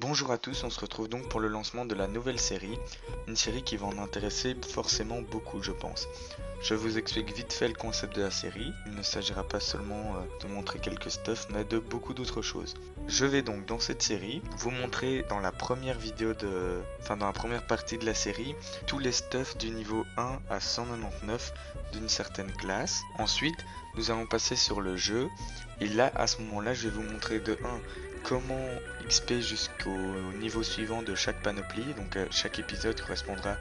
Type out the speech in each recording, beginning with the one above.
Bonjour à tous, on se retrouve donc pour le lancement de la nouvelle série, une série qui va en intéresser forcément beaucoup je pense. Je vous explique vite fait le concept de la série, il ne s'agira pas seulement de montrer quelques stuffs mais de beaucoup d'autres choses. Je vais donc dans cette série vous montrer dans la première dans la première partie de la série, tous les stuffs du niveau 1 à 199 d'une certaine classe. Ensuite, nous allons passer sur le jeu et là à ce moment-là je vais vous montrer de 1 comment XP jusqu'au niveau suivant de chaque panoplie, donc chaque épisode correspondra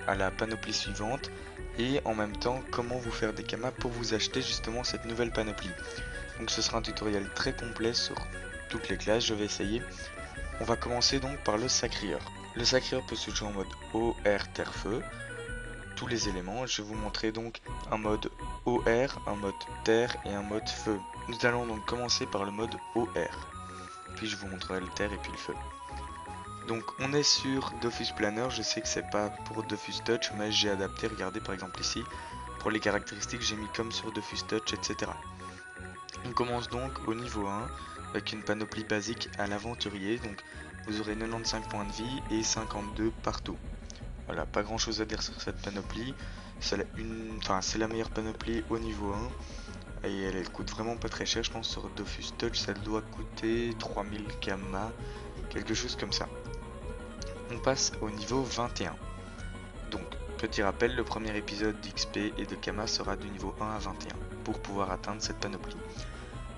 à la panoplie suivante, et en même temps comment vous faire des kamas pour vous acheter justement cette nouvelle panoplie. Donc ce sera un tutoriel très complet sur toutes les classes, je vais essayer. On va commencer donc par le sacrieur. Le sacrieur peut se jouer en mode eau, air, terre, feu, tous les éléments. Je vais vous montrer donc un mode OR, un mode terre et un mode feu. Nous allons donc commencer par le mode OR. Puis je vous montrerai le terre et puis le feu. Donc on est sur Dofus Planner, je sais que c'est pas pour Dofus Touch, mais j'ai adapté, regardez par exemple ici, pour les caractéristiques j'ai mis comme sur Dofus Touch, etc. On commence donc au niveau 1, avec une panoplie basique à l'aventurier, donc vous aurez 95 points de vie et 52 partout. Voilà, pas grand chose à dire sur cette panoplie, c'est la meilleure panoplie au niveau 1, et elle coûte vraiment pas très cher, je pense sur Dofus Touch ça doit coûter 3000 Kama, quelque chose comme ça. On passe au niveau 21. Donc, petit rappel, le premier épisode d'XP et de Kama sera du niveau 1 à 21 pour pouvoir atteindre cette panoplie.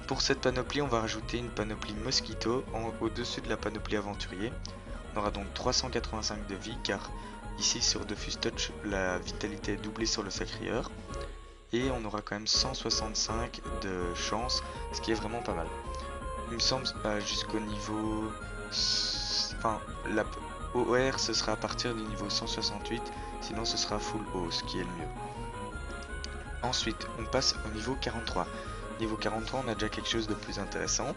Pour cette panoplie, on va rajouter une panoplie Mosquito au-dessus de la panoplie Aventurier. On aura donc 385 de vie car ici sur Dofus Touch, la vitalité est doublée sur le sacrieur. Et on aura quand même 165 de chance, ce qui est vraiment pas mal. Il me semble jusqu'au niveau... Enfin, la OR ce sera à partir du niveau 168, sinon ce sera full O, ce qui est le mieux. Ensuite, on passe au niveau 43. Niveau 43, on a déjà quelque chose de plus intéressant.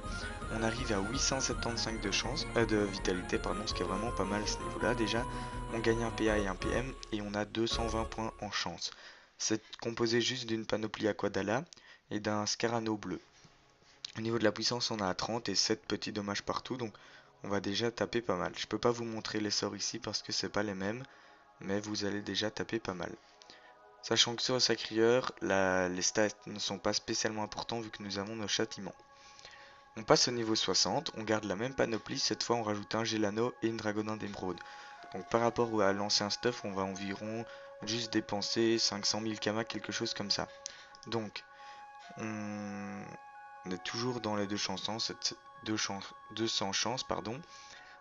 On arrive à 875 de chance, de vitalité, pardon, ce qui est vraiment pas mal à ce niveau-là. Déjà, on gagne un PA et un PM et on a 220 points en chance. C'est composé juste d'une panoplie Aquadala et d'un Scarano bleu. Au niveau de la puissance, on a 30 et 7 petits dommages partout, donc on va déjà taper pas mal. Je peux pas vous montrer les sorts ici parce que c'est pas les mêmes, mais vous allez déjà taper pas mal. Sachant que sur le sacrieur, les stats ne sont pas spécialement importants vu que nous avons nos châtiments. On passe au niveau 60, on garde la même panoplie, cette fois on rajoute un Gelano et une Dragonin d'Émeraude. Donc par rapport à l'ancien stuff, on va environ juste dépenser 500 000 Kama, quelque chose comme ça. Donc, on est toujours dans les deux chansons, 200 chances, pardon.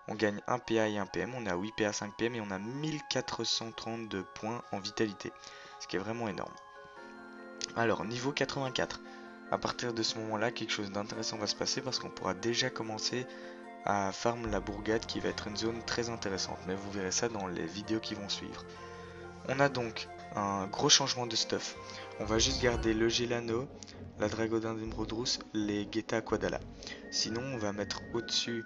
On gagne 1 PA et 1 PM, on a 8 PA, 5 PM et on a 1432 points en vitalité, ce qui est vraiment énorme. Alors, niveau 84, à partir de ce moment-là, quelque chose d'intéressant va se passer parce qu'on pourra déjà commencer à farm la bourgade qui va être une zone très intéressante, mais vous verrez ça dans les vidéos qui vont suivre. On a donc un gros changement de stuff. On va juste garder le Gelano, la Dragodin d'Emeraude Rousse, les Guetta Aquadala. Sinon, on va mettre au-dessus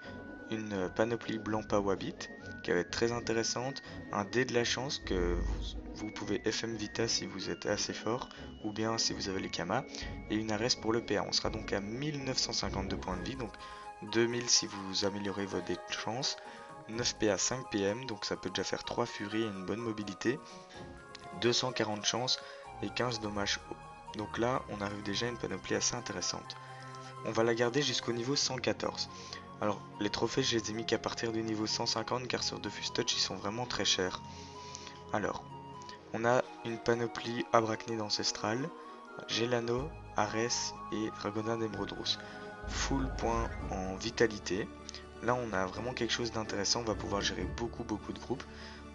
une panoplie Blampa Wabit qui va être très intéressante, un dé de la chance que vous pouvez FM Vita si vous êtes assez fort, ou bien si vous avez les Kamas, et une Ares pour le PA. On sera donc à 1952 points de vie, donc 2000 si vous améliorez votre dé de chance, 9 PA 5 PM, donc ça peut déjà faire 3 furies et une bonne mobilité, 240 chances et 15 dommages hauts. Donc là, on arrive déjà à une panoplie assez intéressante. On va la garder jusqu'au niveau 114. Alors, les trophées, je les ai mis qu'à partir du niveau 150 car sur Dofus Touch, ils sont vraiment très chers. Alors, on a une panoplie Abrachnide ancestrale, Gelano, Ares et Dragonin d'Emeraude Rousse. Full point en vitalité. Là, on a vraiment quelque chose d'intéressant. On va pouvoir gérer beaucoup de groupes.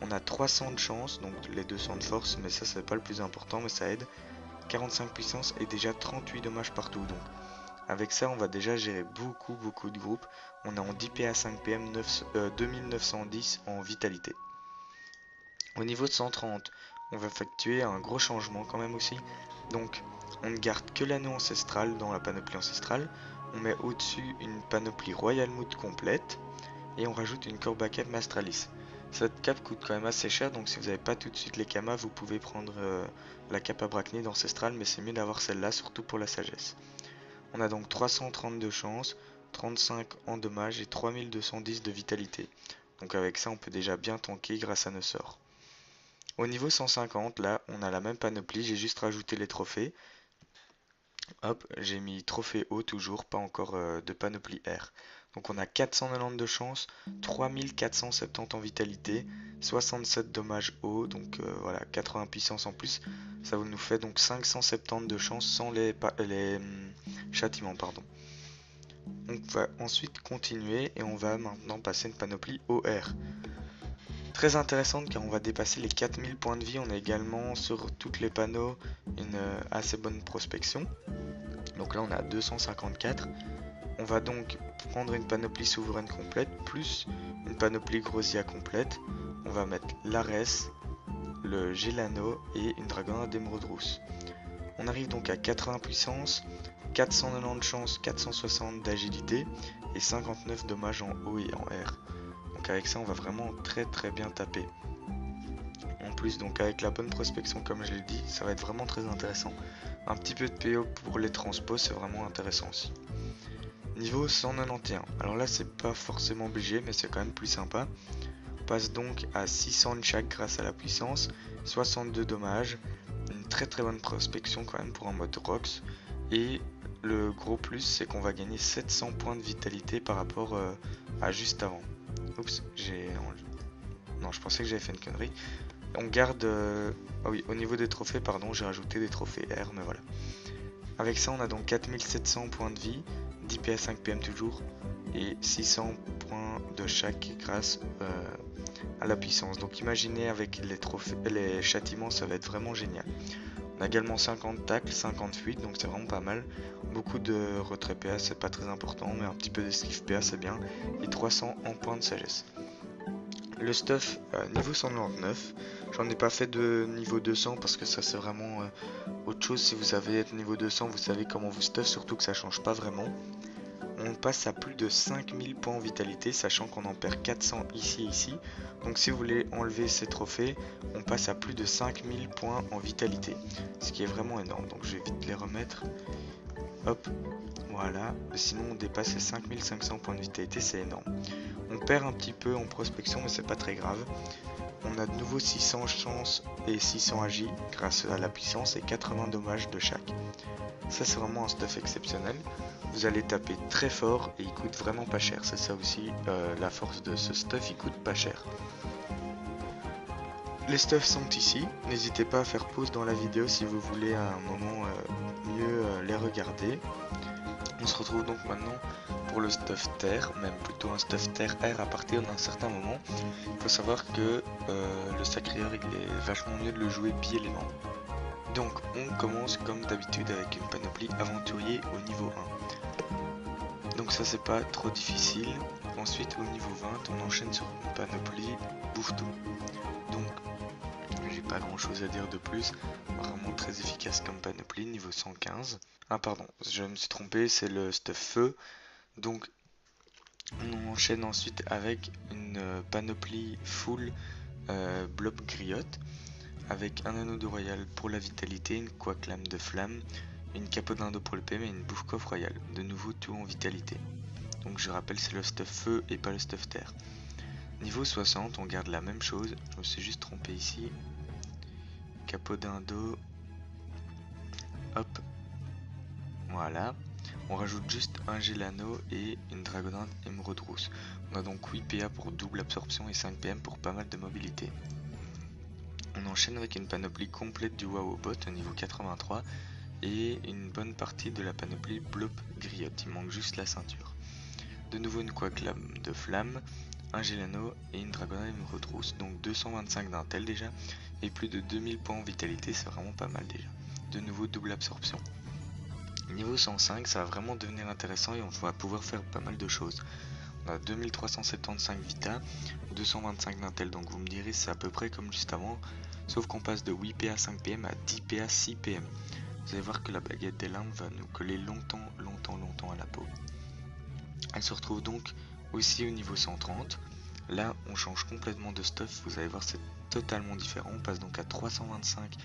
On a 300 de chance, donc les 200 de force, mais ça, c'est pas le plus important, mais ça aide. 45 puissance et déjà 38 dommages partout. Donc, avec ça, on va déjà gérer beaucoup de groupes. On est en 10 PA 5 PM, 2910 en vitalité. Au niveau de 130, on va effectuer un gros changement quand même aussi. Donc, on ne garde que l'anneau ancestral dans la panoplie ancestrale. On met au-dessus une panoplie Royal Mood complète. Et on rajoute une Corbaca Mastralis. Cette cape coûte quand même assez cher, donc si vous n'avez pas tout de suite les Kamas, vous pouvez prendre la cape Abrachnide ancestrale, mais c'est mieux d'avoir celle-là, surtout pour la sagesse. On a donc 332 chances, 35 en dommage et 3210 de vitalité. Donc avec ça on peut déjà bien tanker grâce à nos sorts. Au niveau 150, là on a la même panoplie, j'ai juste rajouté les trophées. Hop, j'ai mis trophée haut toujours, pas encore de panoplie R. Donc on a 490 de chance, 3470 en vitalité, 67 dommages haut, donc voilà, 80 puissance en plus. Ça nous fait donc 570 de chance sans les châtiments, pardon. On va ensuite continuer et on va maintenant passer une panoplie OR. Très intéressante car on va dépasser les 4000 points de vie. On a également sur tous les panneaux une assez bonne prospection. Donc là on a 254. On va donc prendre une panoplie souveraine complète plus une panoplie Grosia complète. On va mettre l'Ares, le Gelano et une Dragonade d'Émeraude Rousse. On arrive donc à 80 puissance, 490 de chance, 460 d'agilité et 59 dommages en haut et en R. Donc avec ça on va vraiment très bien taper. En plus donc avec la bonne prospection comme je l'ai dit, ça va être vraiment très intéressant. Un petit peu de PO pour les transpos, c'est vraiment intéressant aussi. Niveau 191, alors là c'est pas forcément obligé mais c'est quand même plus sympa. On passe donc à 600 de chaque grâce à la puissance, 62 dommages, une très bonne prospection quand même pour un mode Rox. Et le gros plus c'est qu'on va gagner 700 points de vitalité par rapport à juste avant. Oups, non, je pensais que j'avais fait une connerie. On garde... Ah oui, au niveau des trophées, pardon, j'ai rajouté des trophées R, mais voilà. Avec ça, on a donc 4700 points de vie, 10 PA 5 PM toujours, et 600 points de chaque grâce à la puissance. Donc imaginez avec les trophées, les châtiments, ça va être vraiment génial. On a également 50 tacles, 50 fuites, donc c'est vraiment pas mal. Beaucoup de retrait PA, c'est pas très important, mais un petit peu d'esquive PA, c'est bien. Et 300 en points de sagesse. Le stuff niveau 199, j'en ai pas fait de niveau 200 parce que ça c'est vraiment autre chose. Si vous avez niveau 200, vous savez comment vous stuff, surtout que ça change pas vraiment. On passe à plus de 5000 points en vitalité, sachant qu'on en perd 400 ici et ici. Donc si vous voulez enlever ces trophées, on passe à plus de 5000 points en vitalité, ce qui est vraiment énorme. Donc je vais vite les remettre. Hop, voilà. Sinon on dépasse les 5500 points de vitalité, c'est énorme. On perd un petit peu en prospection, mais c'est pas très grave. On a de nouveau 600 chance et 600 agi grâce à la puissance et 80 dommages de chaque. Ça c'est vraiment un stuff exceptionnel. Vous allez taper très fort et il coûte vraiment pas cher. C'est ça aussi la force de ce stuff, il coûte pas cher. Les stuffs sont ici. N'hésitez pas à faire pause dans la vidéo si vous voulez à un moment mieux les regarder. On se retrouve donc maintenant pour le stuff terre, même plutôt un stuff terre R à partir d'un certain moment. Il faut savoir que le sacré-heure il est vachement mieux de le jouer bi-élément. Donc on commence comme d'habitude avec une panoplie aventurier au niveau 1. Donc ça c'est pas trop difficile. Ensuite au niveau 20 on enchaîne sur une panoplie bouffe-tout. Donc j'ai pas grand chose à dire de plus, vraiment très efficace comme panoplie, niveau 115. Ah pardon, je me suis trompé, c'est le stuff feu. Donc on enchaîne ensuite avec une panoplie full blob griotte, avec un anneau de royal pour la vitalité, une coac-lame de flamme, une capote d'Indo pour le PM et une bouffe coffre royale. De nouveau tout en vitalité. Donc je rappelle c'est le stuff feu et pas le stuff terre. Niveau 60 on garde la même chose, je me suis juste trompé ici. Capot d'Indo. Hop. Voilà. On rajoute juste un Gelano et une Dragonade Émeraude Rousse. On a donc 8 PA pour double absorption et 5 PM pour pas mal de mobilité. On enchaîne avec une panoplie complète du WoW Bot au niveau 83 et une bonne partie de la panoplie Blob Griotte. Il manque juste la ceinture. De nouveau une coac-lame de flamme, un Gelano et une Dragonade Émeraude Rousse, donc 225 d'intel déjà, et plus de 2000 points en vitalité, c'est vraiment pas mal déjà. De nouveau double absorption. Niveau 105, ça va vraiment devenir intéressant et on va pouvoir faire pas mal de choses. On a 2375 vita, 225 d'intel, donc vous me direz c'est à peu près comme juste avant, sauf qu'on passe de 8 PA 5 PM à 10 PA 6 PM. Vous allez voir que la baguette des limbes va nous coller longtemps à la peau. Elle se retrouve donc aussi au niveau 130. Là on change complètement de stuff, vous allez voir c'est totalement différent. On passe donc à 325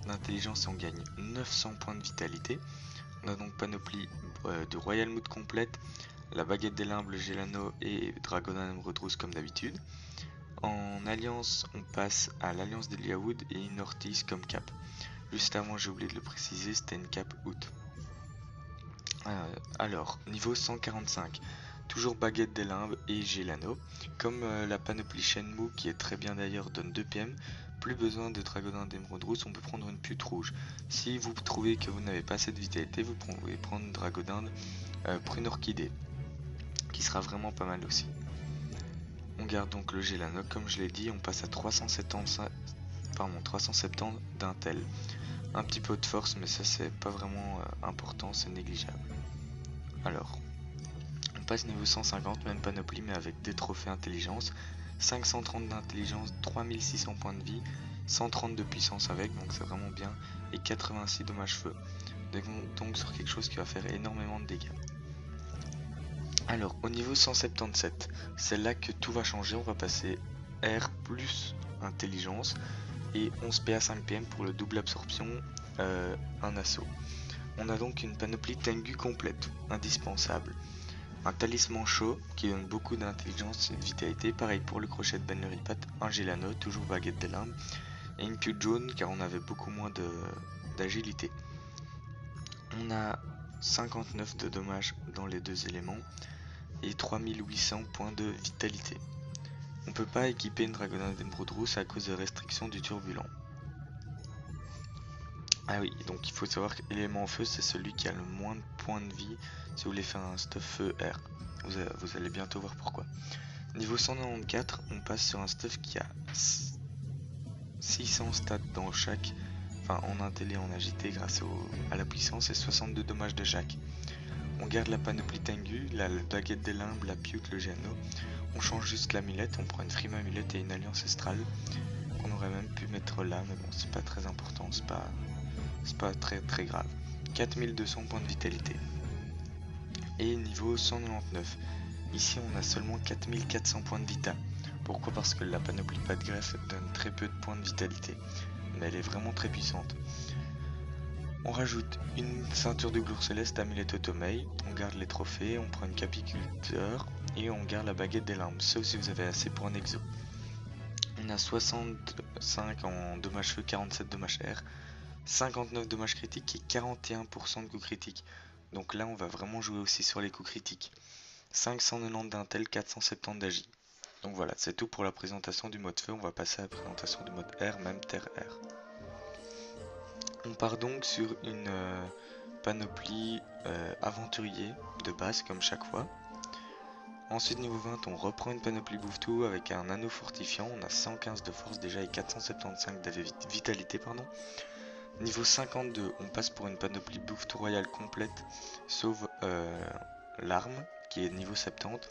d'intelligence et on gagne 900 points de vitalité. On a donc panoplie de Royal Mood complète, la baguette des limbes, le Gélano et Dragonin Emeraude Rousse comme d'habitude. En alliance, on passe à l'alliance d'Eliawood et une Ortiz comme cap. Juste avant, j'ai oublié de le préciser, c'était une cap out. Alors, niveau 145, toujours baguette des limbes et Gélano. Comme la panoplie Shenmue, qui est très bien d'ailleurs, donne 2 PM, plus besoin de Dragonin d'Emeraude Rousse, on peut prendre une pute rouge. Si vous trouvez que vous n'avez pas assez de vitalité, vous pouvez prendre Dragonin Prune Orchidée, qui sera vraiment pas mal aussi. On garde donc le Gélano, comme je l'ai dit, on passe à 370 d'intel. Un petit peu de force, mais ça c'est pas vraiment important, c'est négligeable. Alors, on passe niveau 150, même panoplie, mais avec des trophées intelligence. 530 d'intelligence, 3600 points de vie, 130 de puissance avec, donc c'est vraiment bien, et 86 dommages feu. Donc sur quelque chose qui va faire énormément de dégâts. Alors, au niveau 177, c'est là que tout va changer. On va passer R plus intelligence et 11 PA 5 PM pour le double absorption, un assaut. On a donc une panoplie Tengu complète, indispensable. Un talisman chaud qui donne beaucoup d'intelligence et de vitalité. Pareil pour le crochet de Ben le Ripat, un Gélano, toujours baguette des limbes, et une pute jaune car on avait beaucoup moins d'agilité. On a 59 de dommages dans les deux éléments et 3800 points de vitalité. On peut pas équiper une Dragonin d'Emeraude Rousse à cause de restrictions du turbulent. Ah oui, donc il faut savoir que l'élément feu c'est celui qui a le moins de points de vie si vous voulez faire un stuff feu R. Vous allez bientôt voir pourquoi. Niveau 194, on passe sur un stuff qui a 600 stats dans chaque, enfin en intel et en agité grâce à la puissance et 62 dommages de chaque. On garde la panoplie Tengu, la baguette des limbes, la pute, le Gélano. On change juste l'amulette, on prend une frime amulette et une alliance astrale qu'on aurait même pu mettre là, mais bon c'est pas très important, c'est pas très grave. 4200 points de vitalité. Et niveau 199. Ici on a seulement 4400 points de vita. Pourquoi? Parce que la panoplie pas de greffe donne très peu de points de vitalité. Mais elle est vraiment très puissante. On rajoute une ceinture de gloire céleste, amulette automei, on garde les trophées, on prend une capiculteur et on garde la baguette des limbes, sauf si vous avez assez pour un exo. On a 65 en dommages feu, 47 dommages air, 59 dommages critiques et 41% de coups critiques. Donc là on va vraiment jouer aussi sur les coups critiques. 590 d'intel, 470 d'agi. Donc voilà, c'est tout pour la présentation du mode feu, on va passer à la présentation du mode air, même terre air. On part donc sur une panoplie aventurier de base comme chaque fois. Ensuite niveau 20 on reprend une panoplie bouffe-tout avec un anneau fortifiant, on a 115 de force déjà et 475 de vitalité pardon. Niveau 52 on passe pour une panoplie bouffe-tout royale complète sauf l'arme qui est niveau 70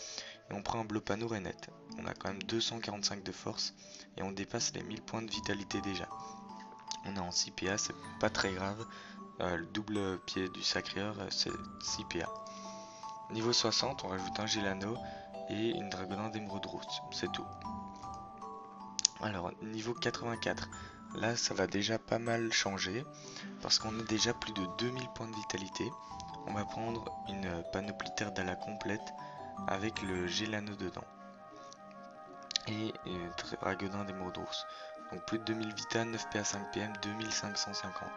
et on prend un bleu panneau rainette. On a quand même 245 de force et on dépasse les 1000 points de vitalité déjà. On est en 6 PA, c'est pas très grave. Le double pied du sacréeur, c'est 6 PA. Niveau 60, on rajoute un Gélano et une Dragonin d'Emeraude Rousse, c'est tout. Alors, niveau 84, là ça va déjà pas mal changer parce qu'on a déjà plus de 2000 points de vitalité. On va prendre une panoplie terre d'Ala complète avec le Gélano dedans et une Dragonin d'Emeraude Rousse. Donc plus de 2000 vita, 9 PA 5 PM, 2550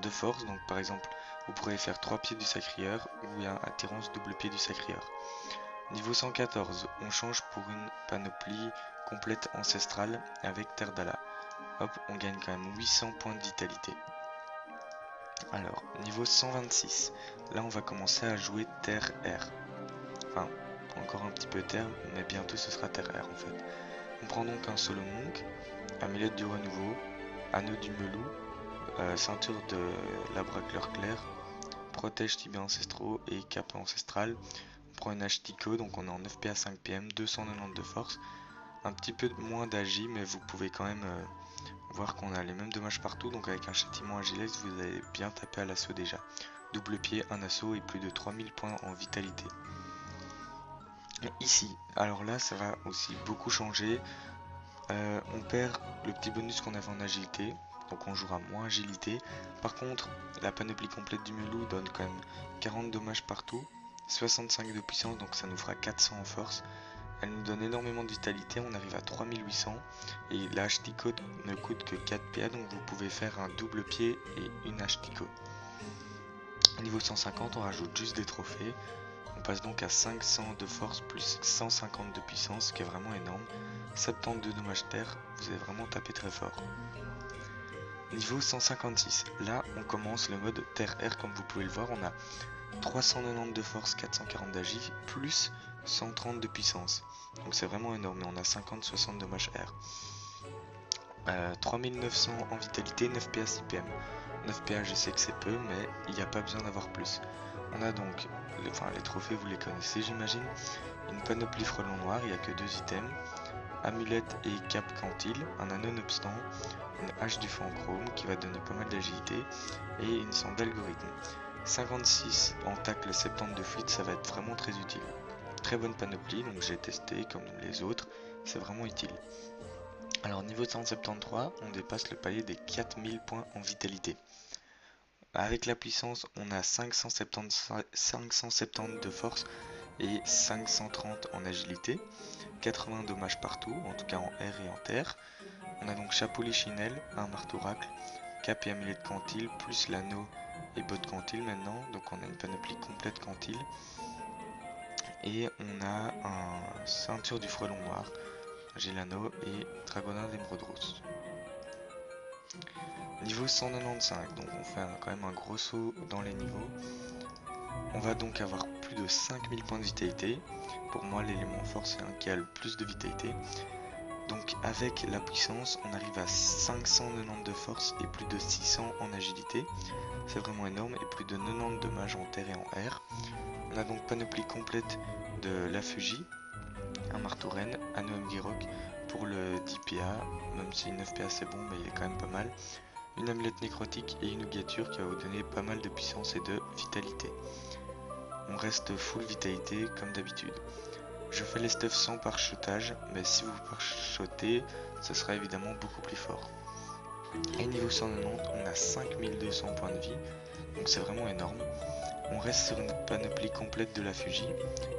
de force. Donc par exemple vous pourrez faire 3 pieds du sacréeur ou un attirance double pied du sacréeur. Niveau 114, on change pour une panoplie complète ancestrale avec terre d'Ala. Hop, on gagne quand même 800 points de vitalité. Alors, niveau 126, là on va commencer à jouer terre R. Enfin, encore un petit peu terre, mais bientôt ce sera terre R en fait. On prend donc un solo monk, amulette du renouveau, anneau du melou, ceinture de labracleur clair, protège tibia ancestraux et cape ancestrale. On prend une hache Tico, donc on est en 9 PA 5 PM, 290 de force, un petit peu moins d'agi, mais vous pouvez quand même voir qu'on a les mêmes dommages partout, donc avec un châtiment agilès vous allez bien taper à l'assaut déjà. Double pied, un assaut et plus de 3000 points en vitalité. Ici, alors là ça va aussi beaucoup changer. On perd le petit bonus qu'on avait en agilité, donc on jouera moins agilité. Par contre, la panoplie complète du melou donne quand même 40 dommages partout 65 de puissance, donc ça nous fera 400 en force. Elle nous donne énormément de vitalité, on arrive à 3800 et la HTCO ne coûte que 4 PA, donc vous pouvez faire un double pied et une HTCO. Niveau 150, on rajoute juste des trophées. On passe donc à 500 de force plus 150 de puissance, ce qui est vraiment énorme. 72 dommages terre, vous avez vraiment tapé très fort. Niveau 156, là on commence le mode terre-air, comme vous pouvez le voir, on a 390 de force, 440 d'agif, plus 130 de puissance. Donc c'est vraiment énorme, et on a 50-60 dommages air. 3900 en vitalité, 9 PA 6 PM. 9 PA je sais que c'est peu, mais il n'y a pas besoin d'avoir plus. On a donc, les trophées vous les connaissez j'imagine. Une panoplie frelon noir, il n'y a que 2 items. Amulette et cap quantile, un anneau nonobstant, une hache du feu en chrome qui va donner pas mal d'agilité et une sonde d'algorithme. 56 en tacle, 70 de fuite, ça va être vraiment très utile. Très bonne panoplie, donc j'ai testé comme les autres, c'est vraiment utile. Alors niveau 173, on dépasse le palier des 4000 points en vitalité. Avec la puissance, on a 570 de force et 530 en agilité. 80 dommages partout, en tout cas en air et en terre. On a donc chapeau lichinelle, un marteau racle, cap et amulette quantile, plus l'anneau et bottes quantile maintenant. Donc on a une panoplie complète quantile. Et on a un ceinture du frelon noir, j'ai l'anneau et dragonard d'émeraude rose. Niveau 195, donc on fait quand même un gros saut dans les niveaux. On va donc avoir plus de 5000 points de vitalité. Pour moi l'élément fort c'est un qui a le plus de vitalité. Donc avec la puissance on arrive à 590 de force et plus de 600 en agilité. C'est vraiment énorme, et plus de 90 dommages en terre et en air. On a donc panoplie complète de la Fuji, un marteau reine, anneau Mgirok pour le 10 PA, même si 9 PA c'est bon mais il est quand même pas mal. Une amulette nécrotique et une ougature qui va vous donner pas mal de puissance et de vitalité. On reste full vitalité comme d'habitude. Je fais les stuffs sans pare-shotage, mais si vous pare-shotez, ce sera évidemment beaucoup plus fort. Et niveau 190, on a 5200 points de vie, donc c'est vraiment énorme. On reste sur une panoplie complète de la Fuji.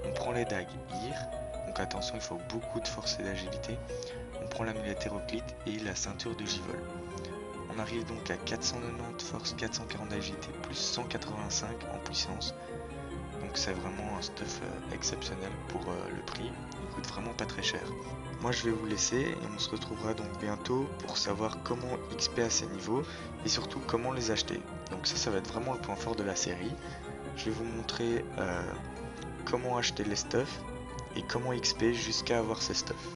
On prend les dagues IR, donc attention, il faut beaucoup de force et d'agilité. On prend l'amulette héroclite et la ceinture de Givol. On arrive donc à 490 force, 440 d'agilité, plus 185 en puissance. Donc c'est vraiment un stuff exceptionnel pour le prix, il coûte vraiment pas très cher. Moi je vais vous laisser et on se retrouvera donc bientôt pour savoir comment XP à ces niveaux et surtout comment les acheter. Donc ça va être vraiment le point fort de la série. Je vais vous montrer comment acheter les stuffs et comment XP jusqu'à avoir ces stuffs.